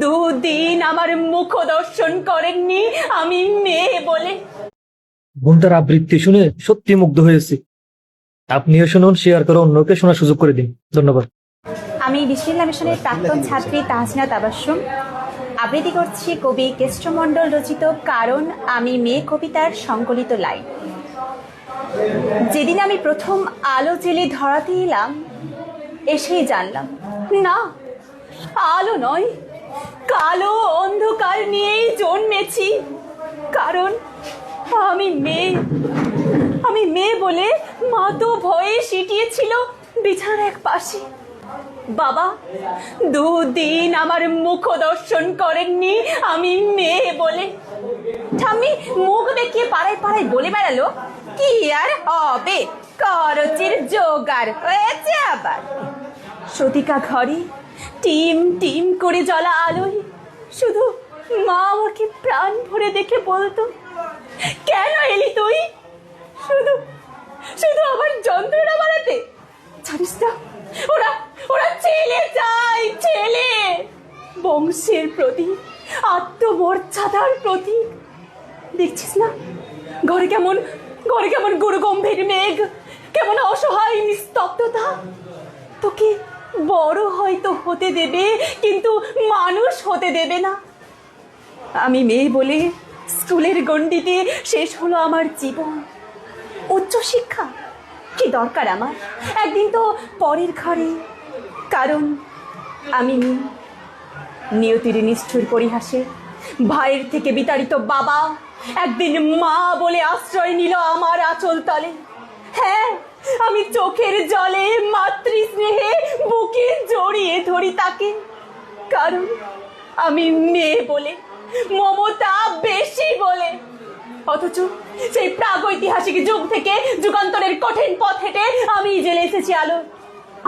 দুদিন আমার মুখ দর্শন করেননি আমি মেয়ে বলে। বোনটার আবৃত্তি শুনে সত্যি মুগ্ধ হয়েছি। আপনিও শুনুন, শেয়ার করে অন্যকে শোনার সুযোগ করে দিন। ধন্যবাদ। আমি বিসমিল্লাহ মিশনের প্রাক্তন ছাত্রী তাহসিনা তাবাসসুম আবৃত্তি করছি কবি কেষ্টমণ্ডল রচিত কারণ আমি মেয়ে কবিতার সংকলিত লাইন। যেদিন আমি প্রথম আলো জেলে ধরাতে এলাম, এসেই জানলাম না, আলো নয়, কালো অন্ধকার নিয়েই জন্মেছি। কারণ আমি মেয়ে। আমি মেয়ে বলে মা তো ভয়ে সিটিয়েছিল বিছানার এক পাশে। বাবা দুদিন আমার মুখ দর্শন করেননি আমি মেয়ে বলে। ঠাম্মি মুখ দেখিয়ে পাড়ায় পাড়ায় বলে বেড়ালো, কি আর হবে, খরচের জোগাড় হয়েছে আবার। সতিকা ঘরে টিম টিম করে জ্বলা আলোয় শুধু মা আমাকে প্রাণ ভরে দেখে বলতো, কেন এলি তুই? শুধু শুধু আমার যন্ত্রণা বাড়াতে? জানিস না, ওরা ওরা ছেলে চাই, ছেলে। বংশের প্রতীক, আত্মমর্যাদার প্রতীক। দেখছিস না ঘরে কেমন গুরু গম্ভীর মেঘ, কেমন অসহায় নিস্তব্ধতা। তোকে বড় হয়তো হতে দেবে, কিন্তু মানুষ হতে দেবে না। আমি মেয়ে বলে স্কুলের গণ্ডিতে শেষ হলো আমার জীবন। উচ্চশিক্ষা কি দরকার আমার, একদিন তো পরের ঘরে। কারণ আমি নিয়তির নিষ্ঠুর পরিহাসে ভাইয়ের থেকে বিতাড়িত বাবা একদিন মা বলে আশ্রয় নিল আমার আঁচল তলে। হ্যাঁ, আমি চোখের জলে মাতৃস্নেহে বুকে জড়িয়ে ধরি তাকে। কারণ আমি মেয়ে বলে, মমতা বেশি বলে। অথচ সেই প্রাগৈতিহাসিক যুগ থেকে যুগান্তরের কঠিন পথ হেঁটে আমি জেলে এসেছি আলো।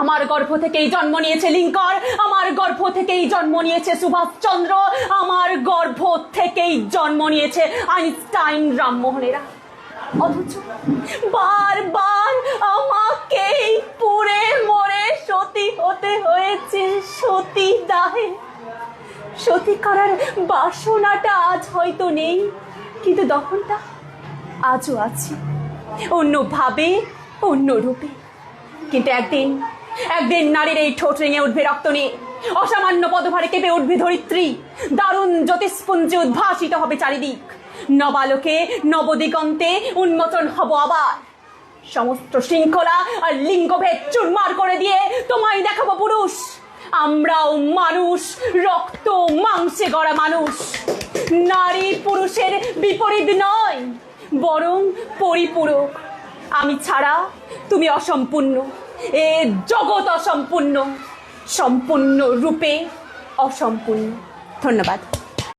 আমার গর্ভ থেকেই জন্ম নিয়েছে লিঙ্কন, আমার গর্ভ থেকেই জন্ম নিয়েছে সুভাষচন্দ্র, আমার গর্ভ থেকেই জন্ম নিয়েছে আইনস্টাইন, রামমোহনেরা। অথচ বারবার আমাকেই পুড়ে মরে সতী হতে হয়েছে সতী দাহে। সতী করার বাসনাটা আজ হয়তো নেই, কিন্তু দহনটা আজও আছে, অন্যভাবে, অন্য রূপে। কিন্তু একদিন নারীর এই ঠোঁট রেঙে উঠবে রক্ত নিয়ে, অসামান্য পদভারে কেঁপে উঠবে ধরিত্রী, দারুণ জ্যোতিষ্পুঞ্জে উদ্ভাসিত হবে চারিদিক। নবালোকে নবদিগন্তে উন্মোচন হব আবার। সমস্ত শৃঙ্খলা আর লিঙ্গভেদ চুরমার করে দিয়ে তোমায় দেখাবো পুরুষ। আমরাও মানুষ, রক্ত মাংসে গড়া মানুষ। নারী পুরুষের বিপরীত নয়, বরং পরিপূরক। আমি ছাড়া তুমি অসম্পূর্ণ, এ জগৎ অসম্পূর্ণ, সম্পূর্ণ রূপে অসম্পূর্ণ। ধন্যবাদ।